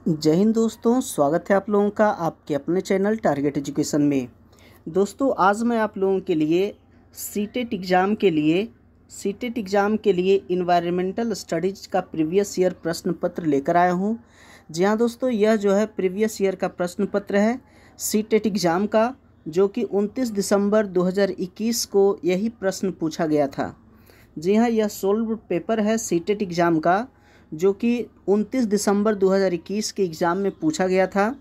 जय हिंद दोस्तों, स्वागत है आप लोगों का आपके अपने चैनल टारगेट एजुकेशन में। दोस्तों आज मैं आप लोगों के लिए सीटेट एग्ज़ाम के लिए इन्वायरमेंटल स्टडीज़ का प्रीवियस ईयर प्रश्न पत्र लेकर आया हूं। जी हाँ दोस्तों, यह जो है प्रीवियस ईयर का प्रश्न पत्र है सीटेट एग्ज़ाम का, जो कि 29 दिसंबर 2021 को यही प्रश्न पूछा गया था। जी हाँ, यह सोल्व पेपर है सीटेट एग्ज़ाम का, जो कि 29 दिसंबर 2021 के एग्ज़ाम में पूछा गया था।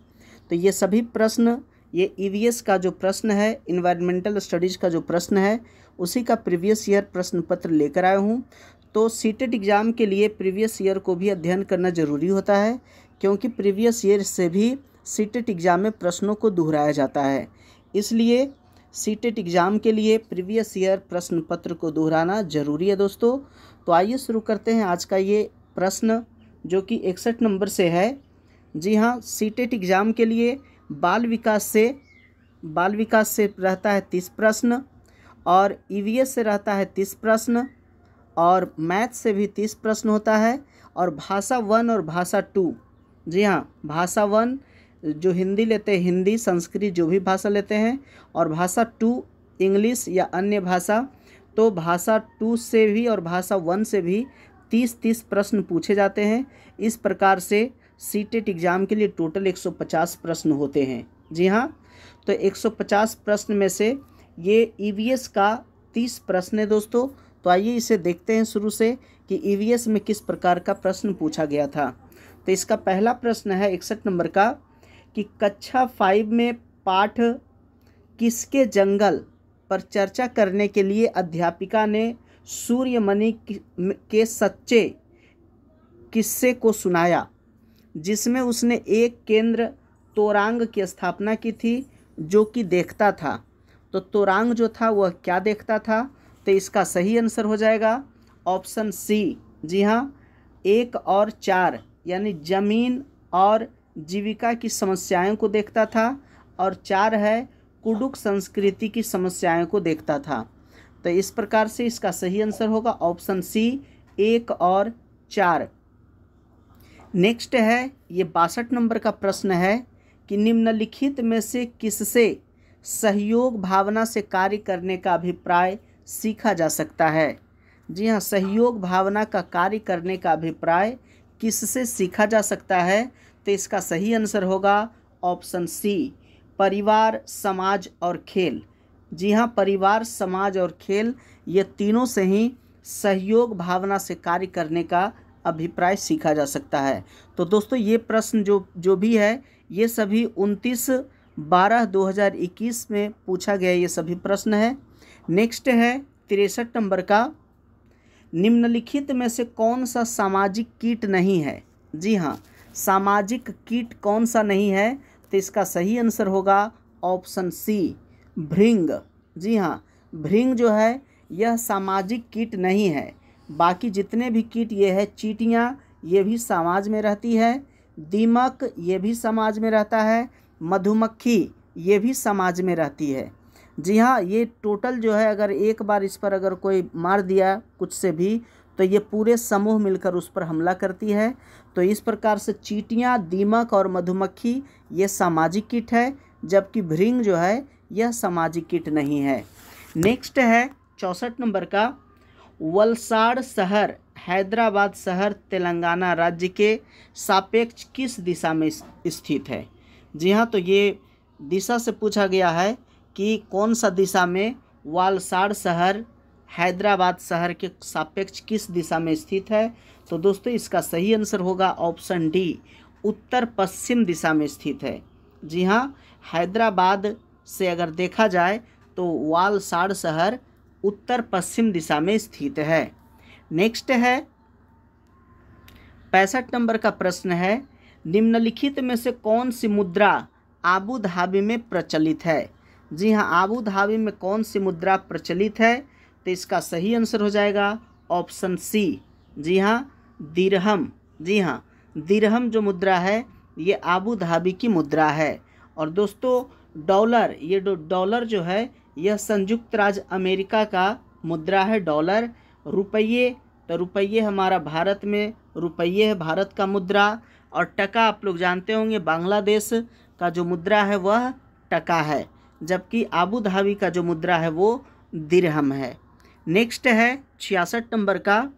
तो ये सभी प्रश्न, ये ईवीएस का जो प्रश्न है, इन्वायरमेंटल स्टडीज़ का जो प्रश्न है, उसी का प्रीवियस ईयर प्रश्न पत्र लेकर आया हूँ। तो सीटेट एग्ज़ाम के लिए प्रीवियस ईयर को भी अध्ययन करना ज़रूरी होता है, क्योंकि प्रीवियस ईयर से भी सीटेट एग्ज़ाम में प्रश्नों को दोहराया जाता है। इसलिए सीटेट एग्ज़ाम के लिए प्रीवियस ईयर प्रश्न पत्र को दोहराना ज़रूरी है दोस्तों। तो आइए शुरू करते हैं आज का ये प्रश्न, जो कि 61 नंबर से है। जी हाँ, सीटेट एग्ज़ाम के लिए बाल विकास से रहता है 30 प्रश्न, और ईवीएस से रहता है 30 प्रश्न, और मैथ से भी 30 प्रश्न होता है, और भाषा 1 और भाषा 2। जी हाँ, भाषा 1 जो हिंदी लेते हैं, हिंदी संस्कृत जो भी भाषा लेते हैं, और भाषा 2 इंग्लिश या अन्य भाषा। तो भाषा 2 से भी और भाषा 1 से भी 30 प्रश्न पूछे जाते हैं। इस प्रकार से सीटेट एग्ज़ाम के लिए टोटल 150 प्रश्न होते हैं। जी हाँ, तो 150 प्रश्न में से ये ईवीएस का 30 प्रश्न है दोस्तों। तो आइए इसे देखते हैं शुरू से कि ईवीएस में किस प्रकार का प्रश्न पूछा गया था। तो इसका पहला प्रश्न है 61 नंबर का, कि कक्षा 5 में पाठ किसके जंगल पर चर्चा करने के लिए अध्यापिका ने सूर्यमणि के सच्चे किस्से को सुनाया, जिसमें उसने एक केंद्र तोरांग की स्थापना की थी, जो कि देखता था। तो तोरांग जो था वह क्या देखता था? तो इसका सही आंसर हो जाएगा ऑप्शन सी। जी हाँ, 1 और 4 यानी जमीन और जीविका की समस्याओं को देखता था, और 4 है कुडुक संस्कृति की समस्याओं को देखता था। तो इस प्रकार से इसका सही आंसर होगा ऑप्शन सी, 1 और 4। नेक्स्ट है ये 62 नंबर का प्रश्न है, कि निम्नलिखित में से किससे सहयोग भावना से कार्य करने का अभिप्राय सीखा जा सकता है? जी हाँ, सहयोग भावना का कार्य करने का अभिप्राय किससे सीखा जा सकता है? तो इसका सही आंसर होगा ऑप्शन सी, परिवार, समाज और खेल। जी हाँ, परिवार, समाज और खेल, ये तीनों से ही सहयोग भावना से कार्य करने का अभिप्राय सीखा जा सकता है। तो दोस्तों ये प्रश्न जो भी है, ये सभी 29/12/2021 में पूछा गया ये सभी प्रश्न है। नेक्स्ट है 63 नंबर का, निम्नलिखित में से कौन सा सामाजिक कीट नहीं है? जी हाँ, सामाजिक कीट कौन सा नहीं है? तो इसका सही आंसर होगा ऑप्शन सी, भृंग। जी हाँ, भृंग जो है यह सामाजिक कीट नहीं है। बाकी जितने भी कीट ये है, चींटियाँ ये भी समाज में रहती है, दीमक ये भी समाज में रहता है, मधुमक्खी ये भी समाज में रहती है। जी हाँ, ये टोटल जो है, अगर एक बार इस पर अगर कोई मार दिया कुछ से भी, तो ये पूरे समूह मिलकर उस पर हमला करती है। तो इस प्रकार से चींटियाँ, दीमक और मधुमक्खी ये सामाजिक कीट है, जबकि भृंग जो है यह सामाजिक कीट नहीं है। नेक्स्ट है 64 नंबर का, वलसाड़ शहर हैदराबाद शहर तेलंगाना राज्य के सापेक्ष किस दिशा में स्थित है? जी हाँ, तो ये दिशा से पूछा गया है कि कौन सा दिशा में वलसाड़ शहर हैदराबाद शहर के सापेक्ष किस दिशा में स्थित है? तो दोस्तों इसका सही आंसर होगा ऑप्शन डी, उत्तर पश्चिम दिशा में स्थित है। जी हाँ, हैदराबाद से अगर देखा जाए तो वलसाड़ शहर उत्तर पश्चिम दिशा में स्थित है। नेक्स्ट है 65 नंबर का प्रश्न है, निम्नलिखित में से कौन सी मुद्रा आबू धाबी में प्रचलित है? जी हाँ, आबू धाबी में कौन सी मुद्रा प्रचलित है? तो इसका सही आंसर हो जाएगा ऑप्शन सी। जी हाँ, दिरहम। जी हाँ, दिरहम जो मुद्रा है ये आबू धाबी की मुद्रा है। और दोस्तों डॉलर, ये डॉलर जो है यह संयुक्त राज्य अमेरिका का मुद्रा है डॉलर। रुपये, तो रुपये हमारा भारत में रुपये है, भारत का मुद्रा। और टका आप लोग जानते होंगे बांग्लादेश का जो मुद्रा है वह टका है, जबकि आबू धाबी का जो मुद्रा है वो दिरहम है। नेक्स्ट है 66 नंबर का,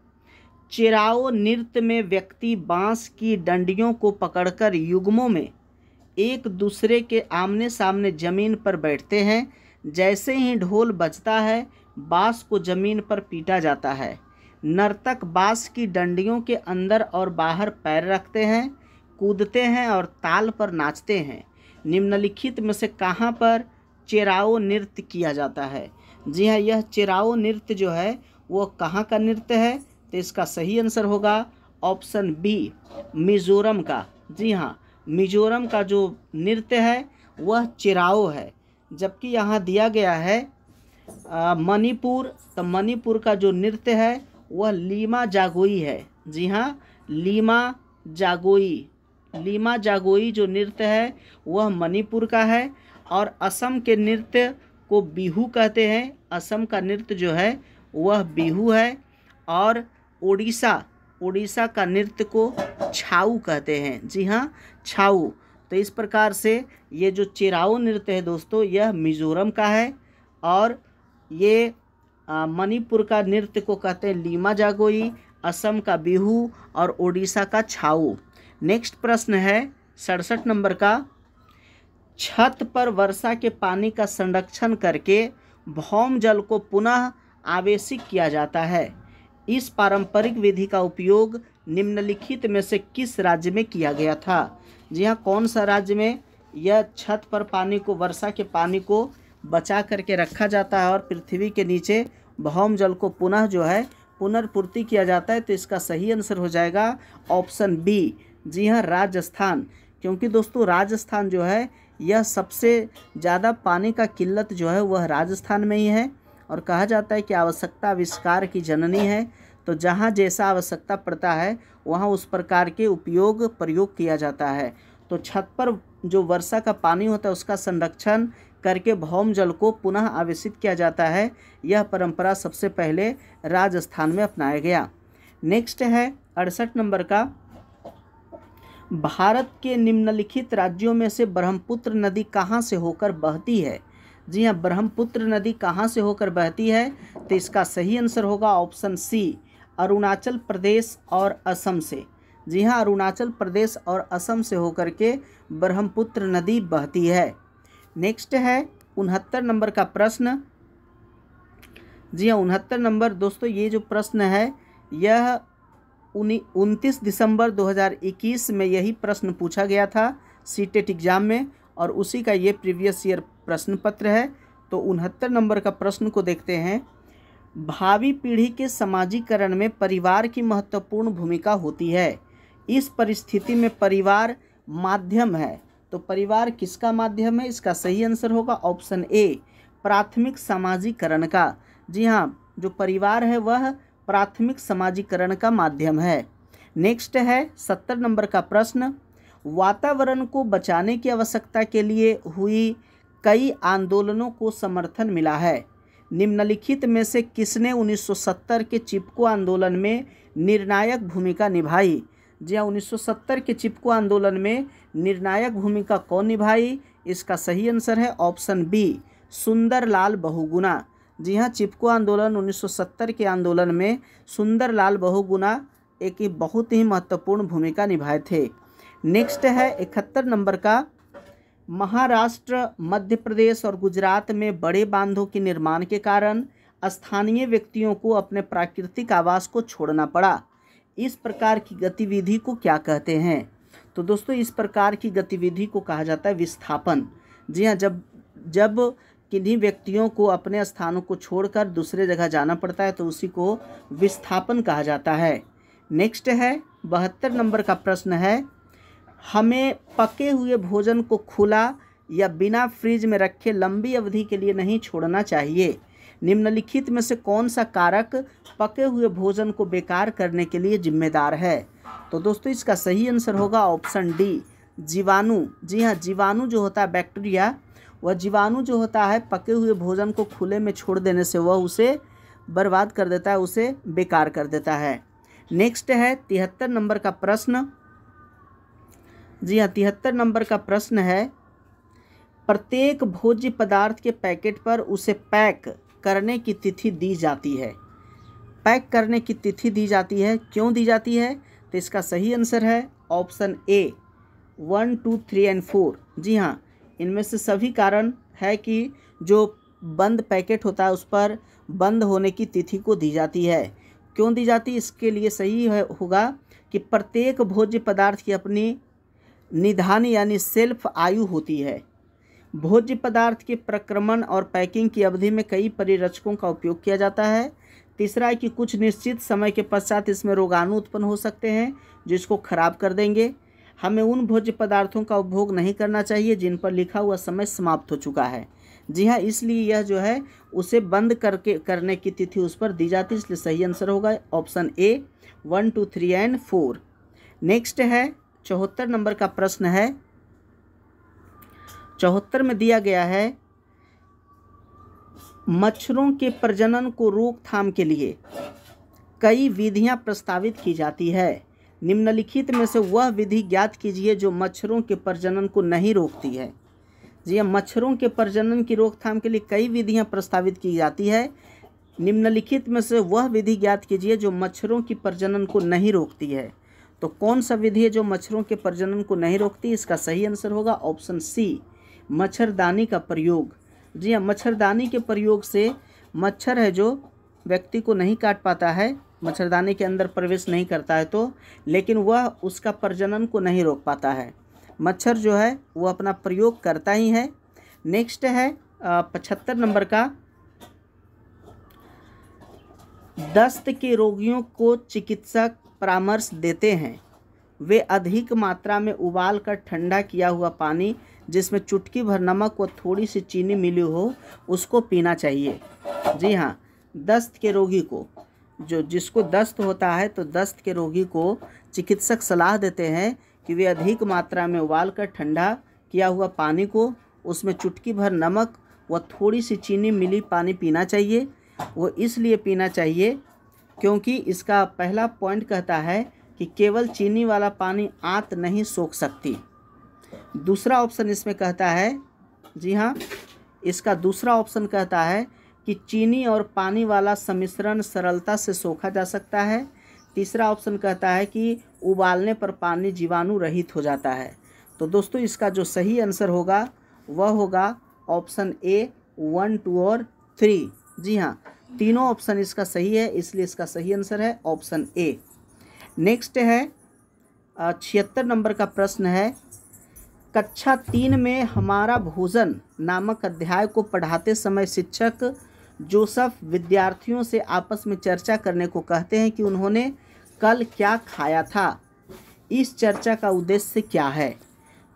चेराओ नृत्य में व्यक्ति बांस की डंडियों को पकड़कर युग्मों में एक दूसरे के आमने सामने जमीन पर बैठते हैं। जैसे ही ढोल बजता है बांस को जमीन पर पीटा जाता है। नर्तक बांस की डंडियों के अंदर और बाहर पैर रखते हैं, कूदते हैं और ताल पर नाचते हैं। निम्नलिखित में से कहाँ पर चेराओ नृत्य किया जाता है? जी हाँ, यह चेराओ नृत्य जो है वो कहाँ का नृत्य है? तो इसका सही आंसर होगा ऑप्शन बी, मिजोरम का। जी हाँ, मिजोरम का जो नृत्य है वह चेराओ है। जबकि यहाँ दिया गया है मणिपुर, तो मणिपुर का जो नृत्य है वह लीमा जागोई है। जी हाँ, लीमा जागोई जो नृत्य है वह मणिपुर का है। और असम के नृत्य को बिहू कहते हैं। असम का नृत्य जो है वह बिहू है। और उड़ीसा का नृत्य को छाऊ कहते हैं। जी हाँ, छाऊ। तो इस प्रकार से ये जो चेराओ नृत्य है दोस्तों यह मिजोरम का है, और ये मणिपुर का नृत्य को कहते हैं लीमा जागोई, असम का बिहू और उड़ीसा का छाऊ। नेक्स्ट प्रश्न है 67 नंबर का, छत पर वर्षा के पानी का संरक्षण करके भौम जल को पुनः आवेशित किया जाता है। इस पारंपरिक विधि का उपयोग निम्नलिखित में से किस राज्य में किया गया था? जी हाँ, कौन सा राज्य में यह छत पर पानी को, वर्षा के पानी को बचा करके रखा जाता है और पृथ्वी के नीचे भौम जल को पुनः जो है पुनर्पूर्ति किया जाता है? तो इसका सही आंसर हो जाएगा ऑप्शन बी। जी हाँ, राजस्थान। क्योंकि दोस्तों राजस्थान जो है यह सबसे ज़्यादा पानी का किल्लत जो है वह राजस्थान में ही है। और कहा जाता है कि आवश्यकता आविष्कार की जननी है। तो जहाँ जैसा आवश्यकता पड़ता है वहाँ उस प्रकार के प्रयोग किया जाता है। तो छत पर जो वर्षा का पानी होता है उसका संरक्षण करके भौम जल को पुनः आवेशित किया जाता है। यह परंपरा सबसे पहले राजस्थान में अपनाया गया। नेक्स्ट है 68 नंबर का, भारत के निम्नलिखित राज्यों में से ब्रह्मपुत्र नदी कहाँ से होकर बहती है? जी हाँ, ब्रह्मपुत्र नदी कहाँ से होकर बहती है? तो इसका सही आंसर होगा ऑप्शन सी, अरुणाचल प्रदेश और असम से। जी हाँ, अरुणाचल प्रदेश और असम से होकर के ब्रह्मपुत्र नदी बहती है। नेक्स्ट है 69 नंबर का प्रश्न। जी हाँ, 69 नंबर दोस्तों ये जो प्रश्न है यह 29 दिसंबर 2021 में यही प्रश्न पूछा गया था सीटेट एग्जाम में, और उसी का ये प्रीवियस ईयर प्रश्न पत्र है। तो 69 नंबर का प्रश्न को देखते हैं। भावी पीढ़ी के समाजीकरण में परिवार की महत्वपूर्ण भूमिका होती है। इस परिस्थिति में परिवार माध्यम है। तो परिवार किसका माध्यम है? इसका सही आंसर होगा ऑप्शन ए, प्राथमिक समाजीकरण का। जी हाँ, जो परिवार है वह प्राथमिक समाजीकरण का माध्यम है। नेक्स्ट है 70 नंबर का प्रश्न, वातावरण को बचाने की आवश्यकता के लिए हुई कई आंदोलनों को समर्थन मिला है। निम्नलिखित में से किसने 1970 के चिपको आंदोलन में निर्णायक भूमिका निभाई? जी हाँ, 1970 के चिपको आंदोलन में निर्णायक भूमिका कौन निभाई? इसका सही आंसर है ऑप्शन बी, सुंदरलाल बहुगुणा। जी हाँ, चिपको आंदोलन 1970 के आंदोलन में सुंदरलाल बहुगुणा एक बहुत ही महत्वपूर्ण भूमिका निभाए थे। नेक्स्ट है 71 नंबर का, महाराष्ट्र, मध्य प्रदेश और गुजरात में बड़े बांधों के निर्माण के कारण स्थानीय व्यक्तियों को अपने प्राकृतिक आवास को छोड़ना पड़ा। इस प्रकार की गतिविधि को क्या कहते हैं? तो दोस्तों इस प्रकार की गतिविधि को कहा जाता है विस्थापन। जी हाँ, जब किन्हीं व्यक्तियों को अपने स्थानों को छोड़कर दूसरे जगह जाना पड़ता है तो उसी को विस्थापन कहा जाता है। नेक्स्ट है 72 नंबर का प्रश्न है, हमें पके हुए भोजन को खुला या बिना फ्रिज में रखे लंबी अवधि के लिए नहीं छोड़ना चाहिए। निम्नलिखित में से कौन सा कारक पके हुए भोजन को बेकार करने के लिए जिम्मेदार है? तो दोस्तों इसका सही आंसर होगा ऑप्शन डी, जीवाणु। जी हाँ, जीवाणु जो होता है, बैक्टीरिया, वह जीवाणु जो होता है पके हुए भोजन को खुले में छोड़ देने से वह उसे बर्बाद कर देता है, उसे बेकार कर देता है। नेक्स्ट है 73 नंबर का प्रश्न, जी हाँ, 73 नंबर का प्रश्न है, प्रत्येक भोज्य पदार्थ के पैकेट पर उसे पैक करने की तिथि दी जाती है। पैक करने की तिथि दी जाती है, क्यों दी जाती है? तो इसका सही आंसर है ऑप्शन ए 1, 2, 3 एंड 4। जी हाँ, इनमें से सभी कारण है कि जो बंद पैकेट होता है उस पर बंद होने की तिथि को दी जाती है। क्यों दी जाती है? इसके लिए सही होगा कि प्रत्येक भोज्य पदार्थ की अपनी निधान यानी सेल्फ आयु होती है। भोज्य पदार्थ के प्रक्रमण और पैकिंग की अवधि में कई परिरक्षकों का उपयोग किया जाता है। तीसरा है कि कुछ निश्चित समय के पश्चात इसमें रोगाणु उत्पन्न हो सकते हैं जिसको खराब कर देंगे। हमें उन भोज्य पदार्थों का उपभोग नहीं करना चाहिए जिन पर लिखा हुआ समय समाप्त हो चुका है। जी हाँ, इसलिए यह जो है उसे बंद करने की तिथि उस पर दी जाती है, इसलिए सही आंसर होगा ऑप्शन ए 1, 2, 3 एंड 4। नेक्स्ट है 74 नंबर का प्रश्न है। 74 में दिया गया है, मच्छरों के प्रजनन को रोकथाम के लिए कई विधियां प्रस्तावित की जाती है। निम्नलिखित में से वह विधि ज्ञात कीजिए जो मच्छरों के प्रजनन को नहीं रोकती है। जी हाँ, मच्छरों के प्रजनन की रोकथाम के लिए कई विधियां प्रस्तावित की जाती है। निम्नलिखित में से वह विधि ज्ञात कीजिए जो मच्छरों की प्रजनन को नहीं रोकती है। तो कौन सा विधि है जो मच्छरों के प्रजनन को नहीं रोकती? इसका सही आंसर होगा ऑप्शन सी मच्छरदानी का प्रयोग। जी हाँ, मच्छरदानी के प्रयोग से मच्छर है जो व्यक्ति को नहीं काट पाता है, मच्छरदानी के अंदर प्रवेश नहीं करता है तो, लेकिन वह उसका प्रजनन को नहीं रोक पाता है। मच्छर जो है वो अपना प्रयोग करता ही है। नेक्स्ट है 75 नंबर का, दस्त के रोगियों को चिकित्सक परामर्श देते हैं वे अधिक मात्रा में उबाल कर ठंडा किया हुआ पानी जिसमें चुटकी भर नमक व थोड़ी सी चीनी मिली हो उसको पीना चाहिए। जी हाँ, दस्त के रोगी को, जिसको दस्त होता है तो दस्त के रोगी को चिकित्सक सलाह देते हैं कि वे अधिक मात्रा में उबाल कर ठंडा किया हुआ पानी को उसमें चुटकी भर नमक व थोड़ी सी चीनी मिली पानी पीना चाहिए। वो इसलिए पीना चाहिए क्योंकि इसका पहला पॉइंट कहता है कि केवल चीनी वाला पानी आंत नहीं सोख सकती। दूसरा ऑप्शन इसमें कहता है, जी हाँ, इसका दूसरा ऑप्शन कहता है कि चीनी और पानी वाला सम्मिश्रण सरलता से सोखा जा सकता है। तीसरा ऑप्शन कहता है कि उबालने पर पानी जीवाणु रहित हो जाता है। तो दोस्तों इसका जो सही आंसर होगा वह होगा ऑप्शन ए 1, 2 और 3। जी हाँ, तीनों ऑप्शन इसका सही है, इसलिए इसका सही आंसर है ऑप्शन ए। नेक्स्ट है 76 नंबर का प्रश्न है, कक्षा 3 में हमारा भोजन नामक अध्याय को पढ़ाते समय शिक्षक जोसेफ विद्यार्थियों से आपस में चर्चा करने को कहते हैं कि उन्होंने कल क्या खाया था। इस चर्चा का उद्देश्य क्या है?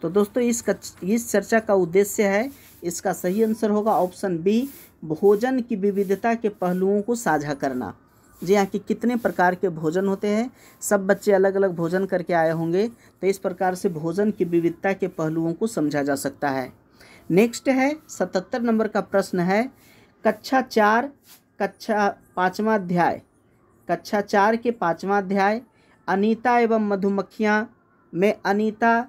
तो दोस्तों इस चर्चा का उद्देश्य है, इसका सही आंसर होगा ऑप्शन बी भोजन की विविधता के पहलुओं को साझा करना। जी हाँ, कि कितने प्रकार के भोजन होते हैं, सब बच्चे अलग अलग भोजन करके आए होंगे, तो इस प्रकार से भोजन की विविधता के पहलुओं को समझा जा सकता है। नेक्स्ट है 77 नंबर का प्रश्न है, कक्षा 4 के 5वां अध्याय अनीता एवं मधुमक्खियाँ में अनीता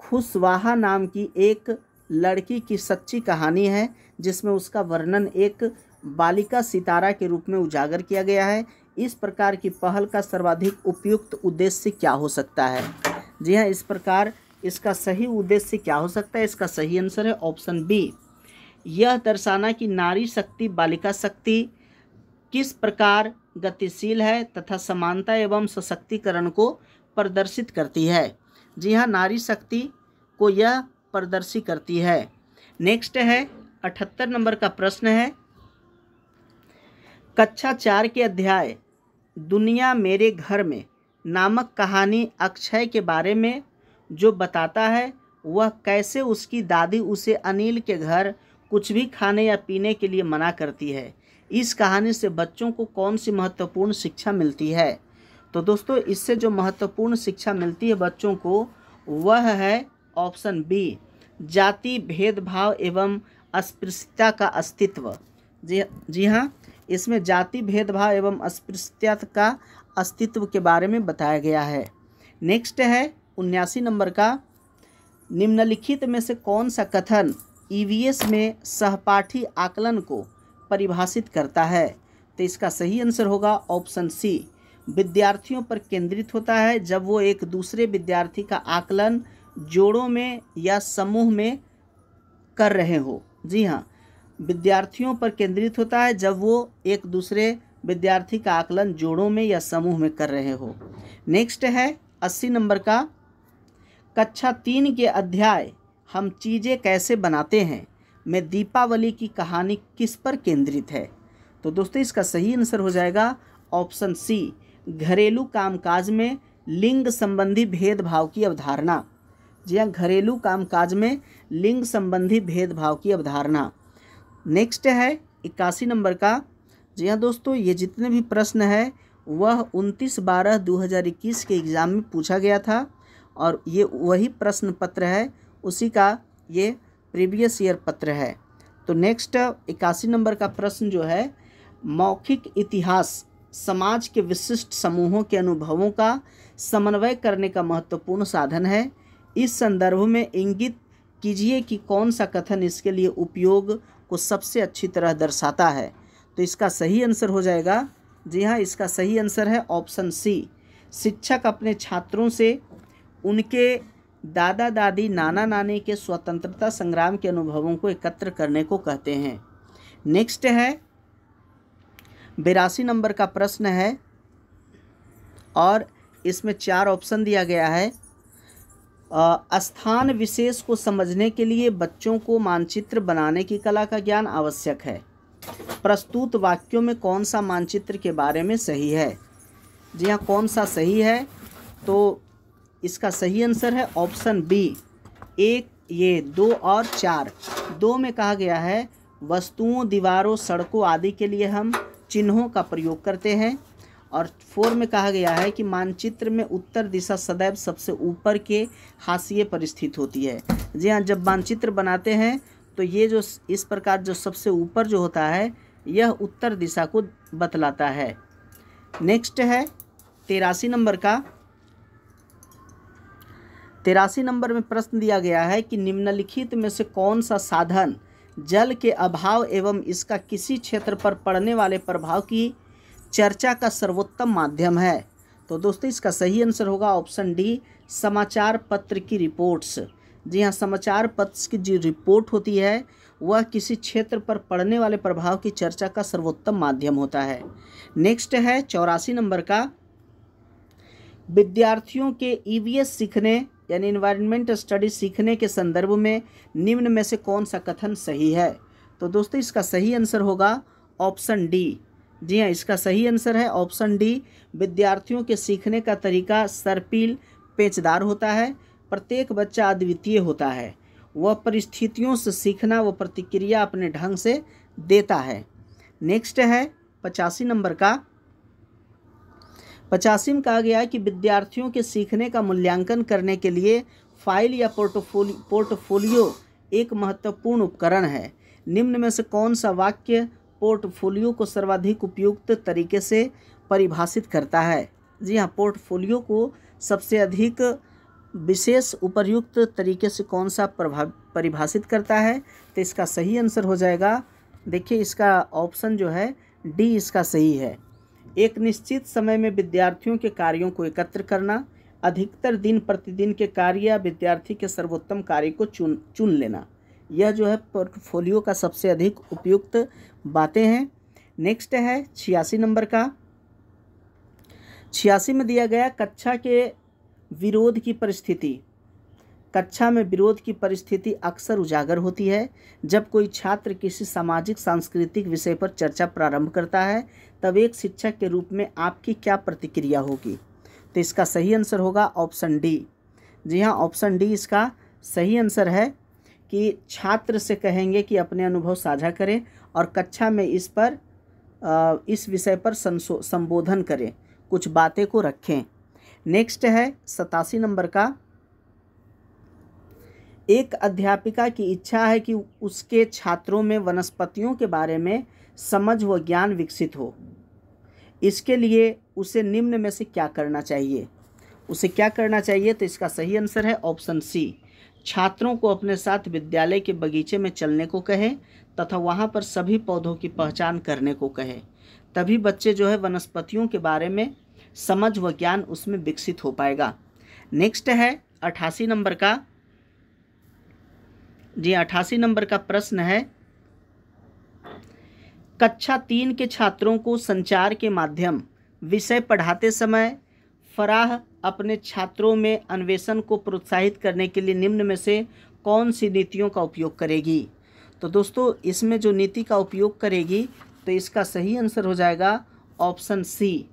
खुशवाहा नाम की एक लड़की की सच्ची कहानी है जिसमें उसका वर्णन एक बालिका सितारा के रूप में उजागर किया गया है। इस प्रकार की पहल का सर्वाधिक उपयुक्त उद्देश्य क्या हो सकता है? जी हाँ, इस प्रकार इसका सही उद्देश्य क्या हो सकता है? इसका सही आंसर है ऑप्शन बी, यह दर्शाना कि नारी शक्ति बालिका शक्ति किस प्रकार गतिशील है तथा समानता एवं सशक्तिकरण को प्रदर्शित करती है। जी हाँ, नारी शक्ति को यह प्रदर्शित करती है। नेक्स्ट है 78 नंबर का प्रश्न है, कक्षा 4 के अध्याय दुनिया मेरे घर में नामक कहानी अक्षय के बारे में जो बताता है वह कैसे उसकी दादी उसे अनिल के घर कुछ भी खाने या पीने के लिए मना करती है। इस कहानी से बच्चों को कौन सी महत्वपूर्ण शिक्षा मिलती है? तो दोस्तों इससे जो महत्वपूर्ण शिक्षा मिलती है बच्चों को वह है ऑप्शन बी जाति भेदभाव एवं अस्पृश्यता का अस्तित्व। जी हाँ, इसमें जाति भेदभाव एवं अस्पृश्यता का अस्तित्व के बारे में बताया गया है। नेक्स्ट है 79 नंबर का, निम्नलिखित में से कौन सा कथन ईवीएस में सहपाठी आकलन को परिभाषित करता है? तो इसका सही आंसर होगा ऑप्शन सी, विद्यार्थियों पर केंद्रित होता है जब वो एक दूसरे विद्यार्थी का आकलन जोड़ों में या समूह में कर रहे हो। जी हाँ, विद्यार्थियों पर केंद्रित होता है जब वो एक दूसरे विद्यार्थी का आकलन जोड़ों में या समूह में कर रहे हो। नेक्स्ट है 80 नंबर का, कक्षा 3 के अध्याय हम चीज़ें कैसे बनाते हैं में दीपावली की कहानी किस पर केंद्रित है? तो दोस्तों इसका सही आंसर हो जाएगा ऑप्शन सी, घरेलू कामकाज में लिंग संबंधी भेदभाव की अवधारणा। जी हाँ, घरेलू कामकाज में लिंग संबंधी भेदभाव की अवधारणा। नेक्स्ट है 81 नंबर का। जी हाँ दोस्तों, ये जितने भी प्रश्न है वह 29/12/2021 के एग्ज़ाम में पूछा गया था और ये वही प्रश्न पत्र है, उसी का ये प्रीवियस ईयर पत्र है। तो नेक्स्ट 81 नंबर का प्रश्न जो है, मौखिक इतिहास समाज के विशिष्ट समूहों के अनुभवों का समन्वय करने का महत्वपूर्ण साधन है। इस संदर्भ में इंगित कीजिए कि कौन सा कथन इसके लिए उपयोग को सबसे अच्छी तरह दर्शाता है? तो इसका सही आंसर हो जाएगा, जी हाँ, इसका सही आंसर है ऑप्शन सी, शिक्षक अपने छात्रों से उनके दादा दादी नाना नानी के स्वतंत्रता संग्राम के अनुभवों को एकत्र करने को कहते हैं। नेक्स्ट है 82 नंबर का प्रश्न है और इसमें 4 ऑप्शन दिया गया है। स्थान विशेष को समझने के लिए बच्चों को मानचित्र बनाने की कला का ज्ञान आवश्यक है। प्रस्तुत वाक्यों में कौन सा मानचित्र के बारे में सही है? जी हाँ, कौन सा सही है? तो इसका सही आंसर है ऑप्शन बी, 1, ये 2 और 4। 2 में कहा गया है वस्तुओं, दीवारों, सड़कों आदि के लिए हम चिन्हों का प्रयोग करते हैं, और 4 में कहा गया है कि मानचित्र में उत्तर दिशा सदैव सबसे ऊपर के हाशिए पर स्थित होती है। जी हाँ, जब मानचित्र बनाते हैं तो ये जो इस प्रकार जो सबसे ऊपर जो होता है यह उत्तर दिशा को बतलाता है। नेक्स्ट है 83 नंबर का। 83 नंबर में प्रश्न दिया गया है कि निम्नलिखित में से कौन सा साधन जल के अभाव एवं इसका किसी क्षेत्र पर पड़ने वाले प्रभाव की चर्चा का सर्वोत्तम माध्यम है? तो दोस्तों इसका सही आंसर होगा ऑप्शन डी, समाचार पत्र की रिपोर्ट्स। जी हाँ, समाचार पत्र की जो रिपोर्ट होती है वह किसी क्षेत्र पर पड़ने वाले प्रभाव की चर्चा का सर्वोत्तम माध्यम होता है। नेक्स्ट है 84 नंबर का, विद्यार्थियों के ईवीएस सीखने यानी इन्वायरमेंट स्टडी सीखने के संदर्भ में निम्न में से कौन सा कथन सही है? तो दोस्तों इसका सही आंसर होगा ऑप्शन डी। जी हाँ, इसका सही आंसर है ऑप्शन डी, विद्यार्थियों के सीखने का तरीका सर्पिल पेचदार होता है। प्रत्येक बच्चा अद्वितीय होता है, वह परिस्थितियों से सीखना व प्रतिक्रिया अपने ढंग से देता है। नेक्स्ट है 85 नंबर का। 85 में कहा गया है कि विद्यार्थियों के सीखने का मूल्यांकन करने के लिए फाइल या पोर्टफोलियो एक महत्वपूर्ण उपकरण है। निम्न में से कौन सा वाक्य पोर्टफोलियो को सर्वाधिक उपयुक्त तरीके से परिभाषित करता है? जी हाँ, पोर्टफोलियो को सबसे अधिक विशेष उपयुक्त तरीके से कौन सा परिभाषित करता है? तो इसका सही आंसर हो जाएगा, देखिए इसका ऑप्शन जो है डी इसका सही है। एक निश्चित समय में विद्यार्थियों के कार्यों को एकत्र करना, अधिकतर दिन प्रतिदिन के कार्य या विद्यार्थी के सर्वोत्तम कार्य को चुन लेना, यह जो है पोर्टफोलियो का सबसे अधिक उपयुक्त बातें हैं। नेक्स्ट है 86 नंबर का। 86 में दिया गया कक्षा के विरोध की परिस्थिति। कक्षा में विरोध की परिस्थिति अक्सर उजागर होती है जब कोई छात्र किसी सामाजिक सांस्कृतिक विषय पर चर्चा प्रारंभ करता है, तब एक शिक्षक के रूप में आपकी क्या प्रतिक्रिया होगी? तो इसका सही आंसर होगा ऑप्शन डी। जी हाँ, ऑप्शन डी इसका सही आंसर है कि छात्र से कहेंगे कि अपने अनुभव साझा करें और कक्षा में इस विषय पर संबोधन करें, कुछ बातें को रखें। नेक्स्ट है 87 नंबर का। एक अध्यापिका की इच्छा है कि उसके छात्रों में वनस्पतियों के बारे में समझ व ज्ञान विकसित हो। इसके लिए उसे निम्न में से क्या करना चाहिए? उसे क्या करना चाहिए? तो इसका सही आंसर है ऑप्शन सी, छात्रों को अपने साथ विद्यालय के बगीचे में चलने को कहे तथा वहाँ पर सभी पौधों की पहचान करने को कहे। तभी बच्चे जो है वनस्पतियों के बारे में समझ व ज्ञान उसमें विकसित हो पाएगा। नेक्स्ट है 88 नंबर का, जी 88 नंबर का प्रश्न है, कक्षा 3 के छात्रों को संचार के माध्यम विषय पढ़ाते समय फराह अपने छात्रों में अन्वेषण को प्रोत्साहित करने के लिए निम्न में से कौन सी नीतियों का उपयोग करेगी? तो दोस्तों इसमें जो नीति का उपयोग करेगी तो इसका सही आंसर हो जाएगा ऑप्शन सी,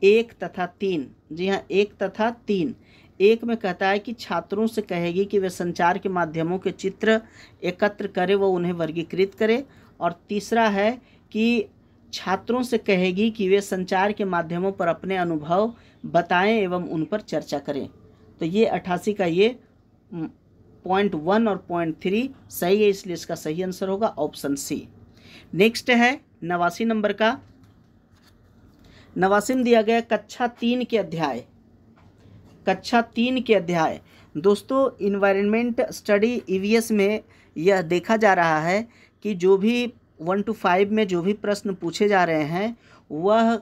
1 तथा 3। जी हाँ, 1 तथा 3। 1 में कहता है कि छात्रों से कहेगी कि वे संचार के माध्यमों के चित्र एकत्र करें व उन्हें वर्गीकृत करें, और तीसरा है कि छात्रों से कहेगी कि वे संचार के माध्यमों पर अपने अनुभव बताएं एवं उन पर चर्चा करें। तो ये 88 का ये पॉइंट 1 और पॉइंट 3 सही है, इसलिए इसका सही आंसर होगा ऑप्शन सी। नेक्स्ट है 89 नंबर का, 89 में दिया गया कक्षा 3 के अध्याय, कक्षा 3 के अध्याय। दोस्तों इन्वायरमेंट स्टडी ईवीएस में यह देखा जा रहा है कि जो भी 1 to 5 में जो भी प्रश्न पूछे जा रहे हैं वह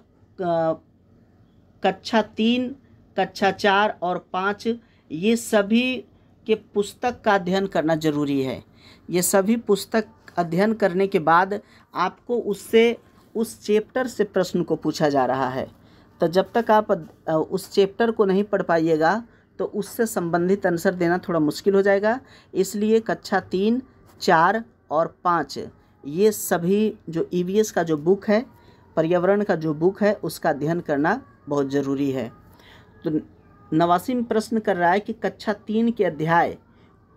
कक्षा 3, कक्षा 4 और 5 ये सभी के पुस्तक का अध्ययन करना जरूरी है। ये सभी पुस्तक अध्ययन करने के बाद आपको उससे उस चैप्टर से प्रश्न को पूछा जा रहा है। तो जब तक आप उस चैप्टर को नहीं पढ़ पाइएगा तो उससे संबंधित आंसर देना थोड़ा मुश्किल हो जाएगा। इसलिए कक्षा 3, 4 और 5 ये सभी जो ईवीएस का जो बुक है, पर्यावरण का जो बुक है, उसका अध्ययन करना बहुत ज़रूरी है। तो 89 में प्रश्न कर रहा है कि कक्षा 3 के अध्याय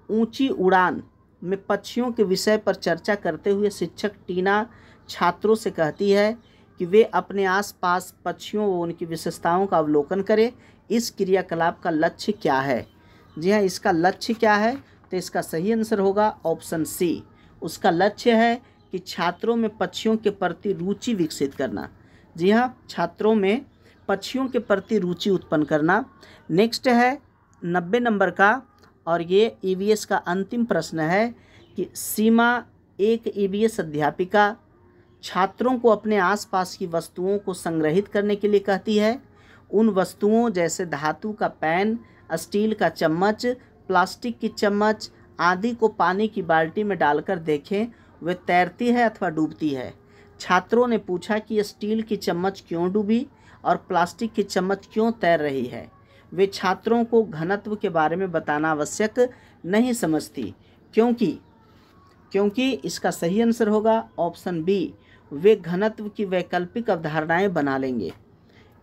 ऊंची उड़ान में पक्षियों के विषय पर चर्चा करते हुए शिक्षक टीना छात्रों से कहती है कि वे अपने आसपास पक्षियों व उनकी विशेषताओं का अवलोकन करें। इस क्रियाकलाप का लक्ष्य क्या है? जी हाँ, इसका लक्ष्य क्या है? तो इसका सही आंसर होगा ऑप्शन सी। उसका लक्ष्य है कि छात्रों में पक्षियों के प्रति रुचि विकसित करना। जी हाँ, छात्रों में पक्षियों के प्रति रुचि उत्पन्न करना। नेक्स्ट है 90 नंबर का, और ये ईवीएस का अंतिम प्रश्न है कि सीमा एक ईवीएस अध्यापिका छात्रों को अपने आसपास की वस्तुओं को संग्रहित करने के लिए कहती है। उन वस्तुओं जैसे धातु का पैन, स्टील का चम्मच, प्लास्टिक की चम्मच आदि को पानी की बाल्टी में डालकर देखें वे तैरती है अथवा डूबती है। छात्रों ने पूछा कि स्टील की चम्मच क्यों डूबी और प्लास्टिक की चम्मच क्यों तैर रही है। वे छात्रों को घनत्व के बारे में बताना आवश्यक नहीं समझती, क्योंकि इसका सही आंसर होगा ऑप्शन बी, वे घनत्व की वैकल्पिक अवधारणाएं बना लेंगे।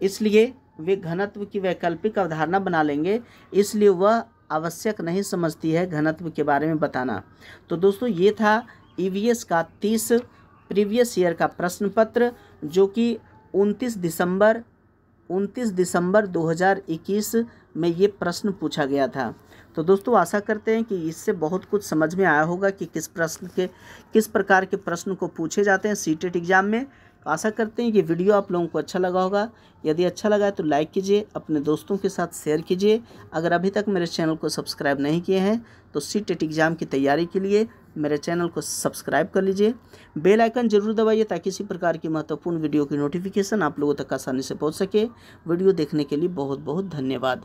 इसलिए वे घनत्व की वैकल्पिक अवधारणा बना लेंगे, इसलिए वह आवश्यक नहीं समझती है घनत्व के बारे में बताना। तो दोस्तों ये था ईवीएस का 30 प्रीवियस ईयर का प्रश्न पत्र, जो कि 29 दिसंबर 2021 में ये प्रश्न पूछा गया था। तो दोस्तों आशा करते हैं कि इससे बहुत कुछ समझ में आया होगा कि किस प्रकार के प्रश्न को पूछे जाते हैं सीटेट एग्ज़ाम में। तो आशा करते हैं कि वीडियो आप लोगों को अच्छा लगा होगा। यदि अच्छा लगा है तो लाइक कीजिए, अपने दोस्तों के साथ शेयर कीजिए। अगर अभी तक मेरे चैनल को सब्सक्राइब नहीं किए हैं तो सीटेट एग्ज़ाम की तैयारी के लिए मेरे चैनल को सब्सक्राइब कर लीजिए। बेल आइकन जरूर दबाइए ताकि इसी प्रकार की महत्वपूर्ण वीडियो की नोटिफिकेशन आप लोगों तक आसानी से पहुंच सके। वीडियो देखने के लिए बहुत बहुत धन्यवाद।